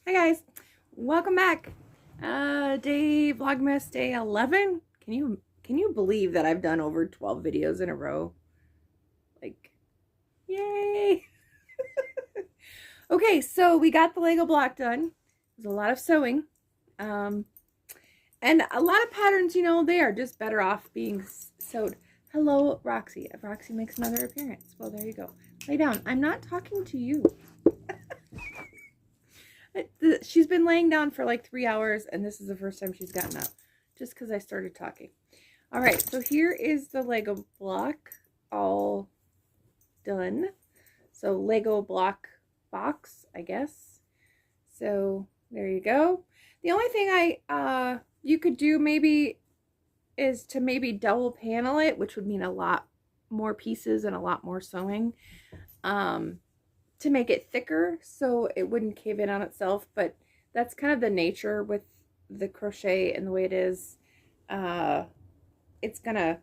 Hi guys, welcome back. Vlogmas day 11. Can you believe that I've done over 12 videos in a row? Like, yay! Okay, so we got the Lego block done. There's a lot of sewing, and a lot of patterns. They are just better off being sewed. Hello, Roxy. Roxy makes another appearance. Well, there you go. Lay down. I'm not talking to you. She's been laying down for like 3 hours, and this is the first time she's gotten up, just because I started talking. All right, so here is the Lego block all done. So Lego block box, I guess. So there you go. The only thing you could do maybe is to maybe double panel it, which would mean a lot more pieces and a lot more sewing. To make it thicker so it wouldn't cave in on itself, but that's kind of the nature with the crochet and the way it is. It's gonna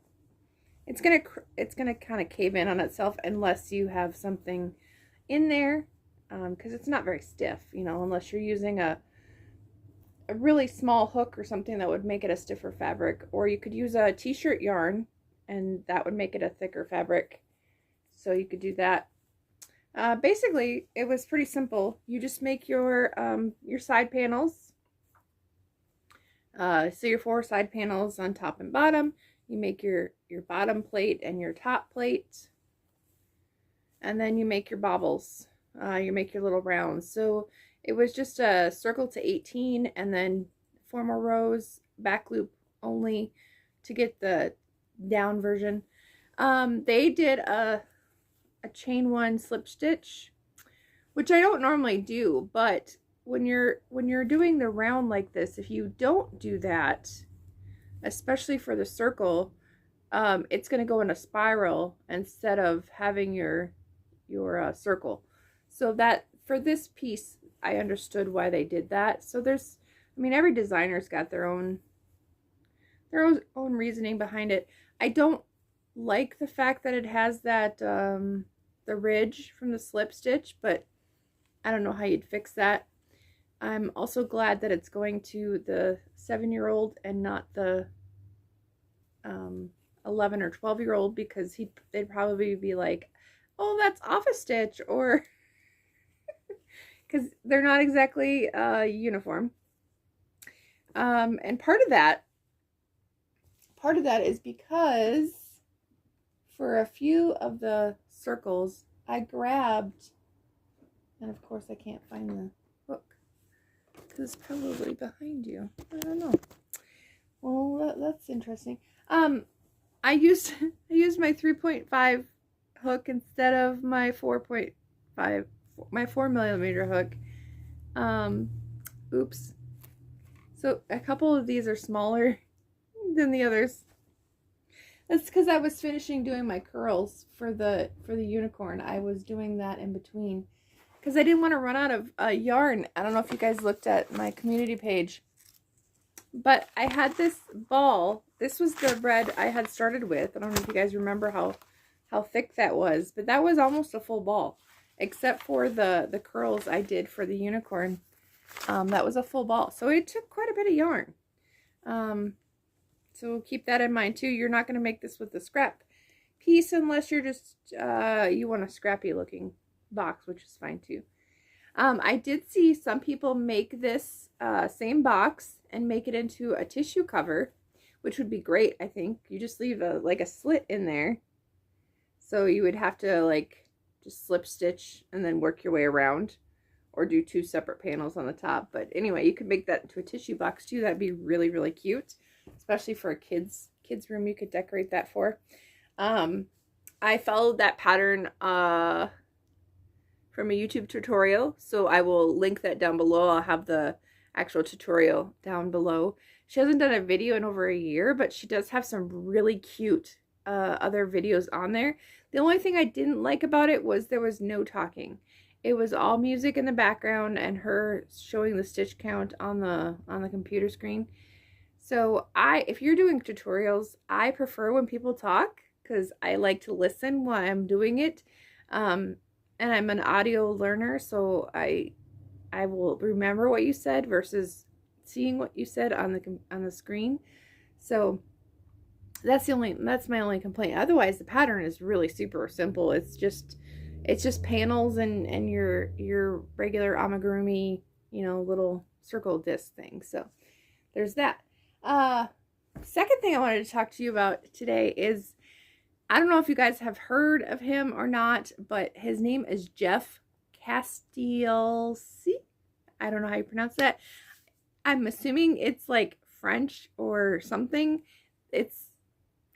kind of cave in on itself unless you have something in there, because it's not very stiff, unless you're using a really small hook or something that would make it a stiffer fabric, or you could use a t-shirt yarn and that would make it a thicker fabric. So you could do that. Basically, it was pretty simple. You just make your side panels. So your 4 side panels on top and bottom. You make your bottom plate and your top plate. And then you make your bobbles. You make your little rounds. So it was just a circle to 18 and then 4 more rows, back loop only to get the down version. They did a chain 1 slip stitch, which I don't normally do, but when you're doing the round like this, if you don't do that, especially for the circle, it's going to go in a spiral instead of having your circle. So that for this piece, I understood why they did that. So every designer's got their own reasoning behind it. I don't like the fact that it has that the ridge from the slip stitch, but I don't know how you'd fix that. I'm also glad that it's going to the 7-year-old and not the 11 or 12-year-old, because they'd probably be like, oh, that's off a stitch, or because they're not exactly uniform. And part of that is because for a few of the circles, I grabbed, and of course I can't find the hook because it's probably behind you. I don't know. Well, that's interesting. I used my 3.5 hook instead of my 4.5, my 4mm hook. Oops. So a couple of these are smaller than the others. That's because I was finishing doing my curls for the unicorn. I was doing that in between because I didn't want to run out of yarn. I don't know if you guys looked at my community page, but I had this ball. This was the red I had started with. I don't know if you guys remember how thick that was, but that was almost a full ball, except for the curls I did for the unicorn. That was a full ball, so it took quite a bit of yarn. So keep that in mind too. You're not going to make this with the scrap piece unless you're just, you want a scrappy looking box, which is fine too. I did see some people make this same box and make it into a tissue cover, which would be great, I think. You just leave like a slit in there. So you would have to like just slip stitch and then work your way around, or do 2 separate panels on the top. But anyway, you could make that into a tissue box too. That'd be really, really cute. Especially for a kid's room, you could decorate that for. I followed that pattern from a YouTube tutorial, so I will link that down below. I'll have the actual tutorial down below. She hasn't done a video in over a year, but she does have some really cute other videos on there. The only thing I didn't like about it was there was no talking. It was all music in the background and her showing the stitch count on the computer screen. So if you're doing tutorials, I prefer when people talk because I like to listen while I'm doing it. And I'm an audio learner, so I I will remember what you said versus seeing what you said on the screen. So that's my only complaint. Otherwise, the pattern is really super simple. It's just panels and your regular amigurumi, little circle disc thing. So there's that. Second thing I wanted to talk to you about today is, I don't know if you guys have heard of him or not, but his name is Jeff Castielsi. I don't know how you pronounce that. I'm assuming it's like French or something.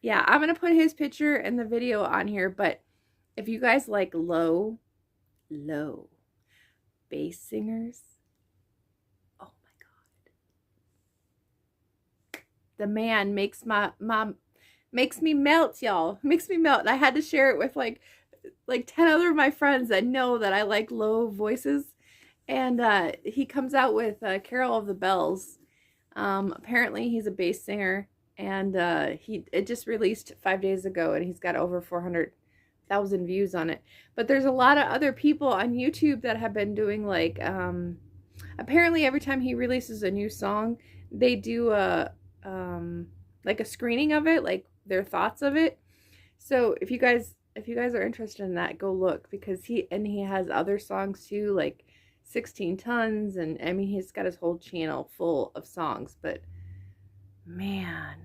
Yeah, I'm going to put his picture and the video on here, but if you guys like low bass singers, oh my God. The man makes me melt, y'all. Makes me melt. And I had to share it with like 10 other of my friends that know that I like low voices. And he comes out with Carol of the Bells. Apparently he's a bass singer, and it just released 5 days ago, and he's got over 400,000 views on it. But there's a lot of other people on YouTube that have been doing like, apparently every time he releases a new song, they do like a screening of it, like their thoughts of it. So if you guys are interested in that, go look, because he has other songs too, like 16 Tons, and I mean, he's got his whole channel full of songs. But man,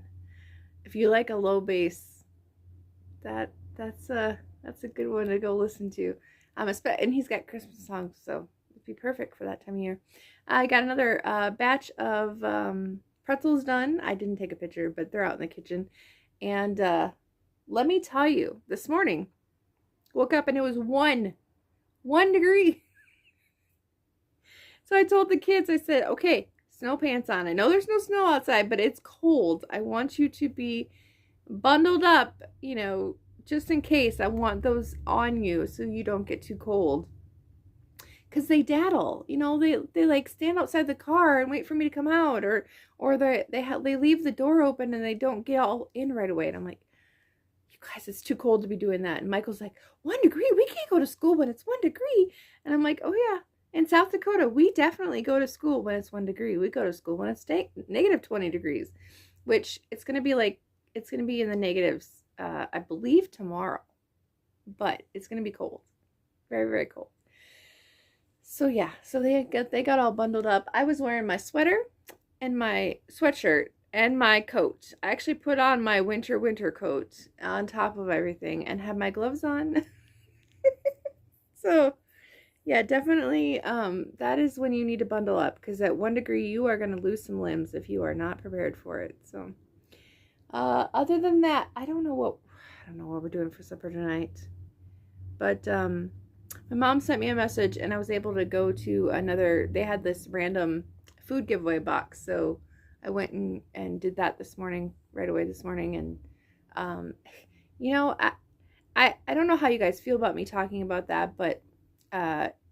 if you like a low bass, that's a good one to go listen to. And he's got Christmas songs, so it'd be perfect for that time of year. I got another batch of pretzels done. I didn't take a picture, but they're out in the kitchen. And let me tell you, this morning, woke up and it was 1 degree. So I told the kids, I said, okay, snow pants on. I know there's no snow outside, but it's cold. I want you to be bundled up, just in case. I want those on you so you don't get too cold. Because they daddle, they like stand outside the car and wait for me to come out, or they leave the door open and they don't get all in right away. And I'm like, you guys, it's too cold to be doing that. And Michael's like, 1 degree? We can't go to school when it's 1 degree. And I'm like, oh yeah. In South Dakota, we definitely go to school when it's 1 degree. We go to school when it's negative 20 degrees, which it's going to be in the negatives, I believe tomorrow, but it's going to be cold, very, very cold. So yeah, so they got all bundled up. I was wearing my sweater and my sweatshirt and my coat. I actually put on my winter coat on top of everything and had my gloves on. So yeah, definitely, that is when you need to bundle up, because at 1 degree, you are going to lose some limbs if you are not prepared for it. So, other than that, I don't know what we're doing for supper tonight. But, my mom sent me a message, and I was able to go to they had this random food giveaway box. So, I went and did that right away this morning. And, I don't know how you guys feel about me talking about that, but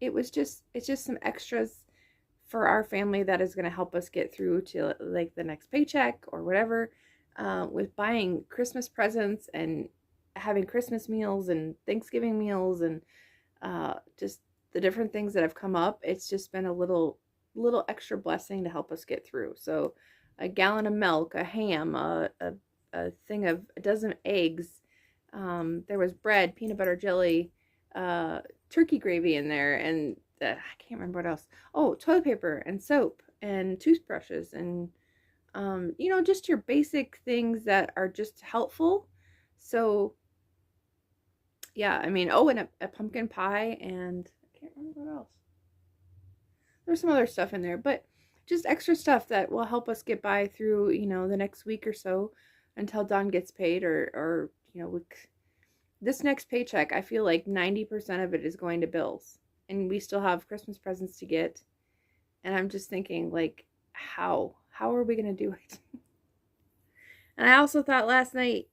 it's just some extras for our family that is going to help us get through to like the next paycheck or whatever, with buying Christmas presents and having Christmas meals and Thanksgiving meals, and just the different things that have come up. It's just been a little extra blessing to help us get through. So a gallon of milk, a ham, a thing of a dozen eggs, there was bread, peanut butter jelly, turkey gravy in there, and I can't remember what else. Oh, toilet paper and soap and toothbrushes and, just your basic things that are just helpful. So yeah, I mean, and a pumpkin pie, and I can't remember what else. There's some other stuff in there, but just extra stuff that will help us get by through, the next week or so until Dawn gets paid, or this next paycheck, I feel like 90% of it is going to bills, and we still have Christmas presents to get. And I'm just thinking, like, how are we going to do it? And I also thought last night,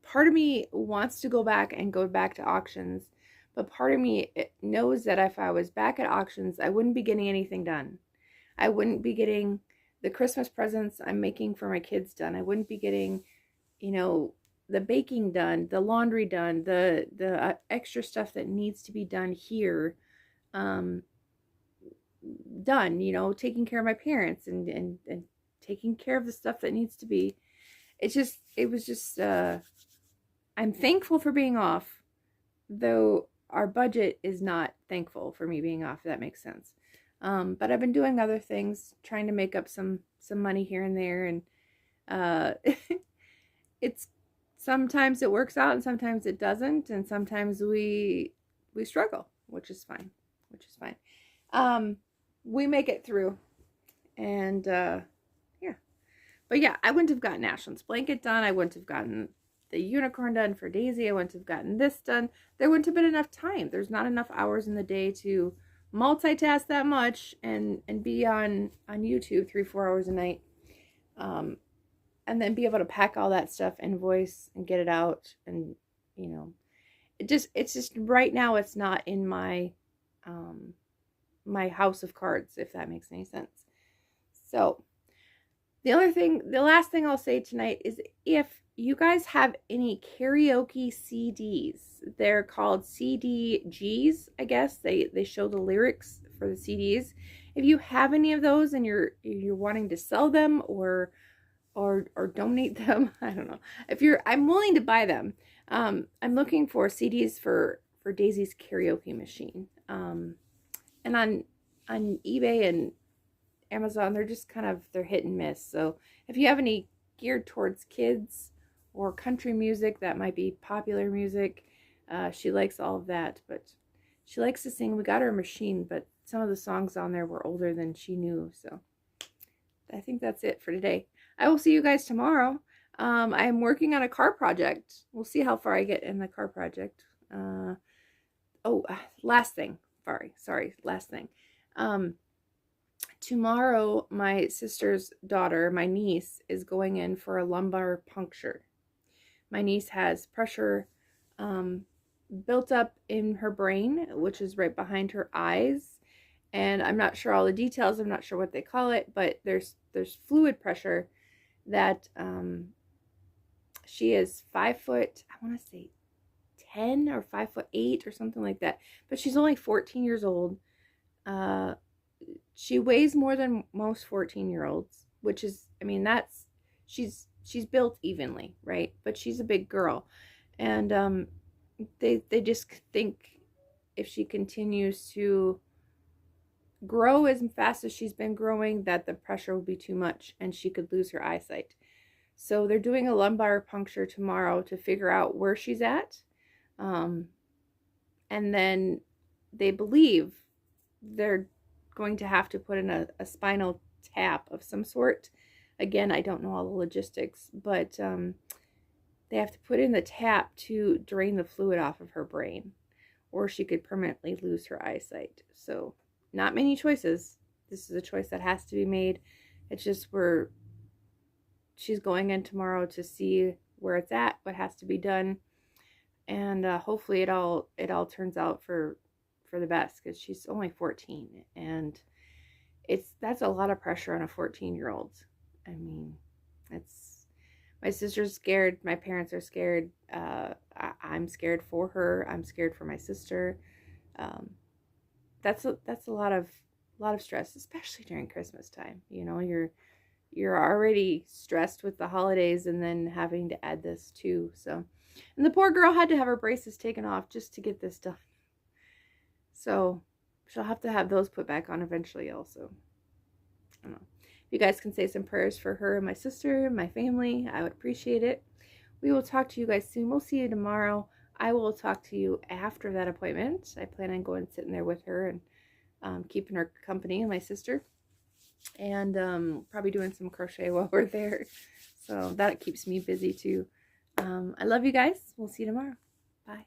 part of me wants to go back to auctions, but part of me knows that if I was back at auctions, I wouldn't be getting anything done. I wouldn't be getting the Christmas presents I'm making for my kids done. I wouldn't be getting, the baking done, the laundry done, the extra stuff that needs to be done here, done, you know, taking care of my parents and taking care of the stuff that needs to be. It was just, I'm thankful for being off, though our budget is not thankful for me being off, if that makes sense. But I've been doing other things, trying to make up some money here and there, and it's sometimes it works out and sometimes it doesn't, and sometimes we struggle, which is fine. We make it through, and yeah. But yeah, I wouldn't have gotten Ashlyn's blanket done. I wouldn't have gotten the unicorn done for Daisy. I wouldn't have gotten this done. There wouldn't have been enough time. There's not enough hours in the day to multitask that much and be on YouTube 3-4 hours a night. And then be able to pack all that stuff, invoice, and get it out. And, you know, it's just right now it's not in my my house of cards, if that makes any sense. So the last thing I'll say tonight is, if you guys have any karaoke CDs, they're called CDGs, I guess. They show the lyrics for the CDs. If you have any of those and you're wanting to sell them or donate them, I don't know. I'm willing to buy them. I'm looking for CDs for Daisy's karaoke machine. And on eBay and Amazon, they're just they're hit and miss. So if you have any geared towards kids or country music, that might be popular music. She likes all of that, but she likes to sing. We got her a machine, but some of the songs on there were older than she knew. So I think that's it for today. I will see you guys tomorrow. I'm working on a car project. We'll see how far I get in the car project. Last thing. Sorry, last thing. Tomorrow, my sister's daughter, my niece, is going in for a lumbar puncture. My niece has pressure built up in her brain, which is right behind her eyes. And I'm not sure all the details. I'm not sure what they call it, but there's fluid pressure that she is 5 foot, I want to say 10 or 5'8" or something like that. But she's only 14 years old. She weighs more than most 14-year-olds, which is, I mean, she's built evenly, right? But she's a big girl. And they just think if she continues to grow as fast as she's been growing, that the pressure will be too much and she could lose her eyesight. So they're doing a lumbar puncture tomorrow to figure out where she's at. And then they believe they're going to have to put in a spinal tap of some sort. Again, I don't know all the logistics, but they have to put in the tap to drain the fluid off of her brain, or she could permanently lose her eyesight. So not many choices. This is a choice that has to be made. It's just she's going in tomorrow to see where it's at, what has to be done, and hopefully it all turns out for the best, because she's only 14, and that's a lot of pressure on a 14-year-old. I mean, my sister's scared, my parents are scared, I'm scared for her, I'm scared for my sister. That's a lot of stress, especially during Christmas time. You know, you're already stressed with the holidays and then having to add this too. So, and the poor girl had to have her braces taken off just to get this done. So she'll have to have those put back on eventually also. I don't know. If you guys can say some prayers for her and my sister and my family, I would appreciate it. We will talk to you guys soon. We'll see you tomorrow. I will talk to you after that appointment. I plan on going and sitting there with her and keeping her company and my sister. And probably doing some crochet while we're there. So that keeps me busy too. I love you guys. We'll see you tomorrow. Bye.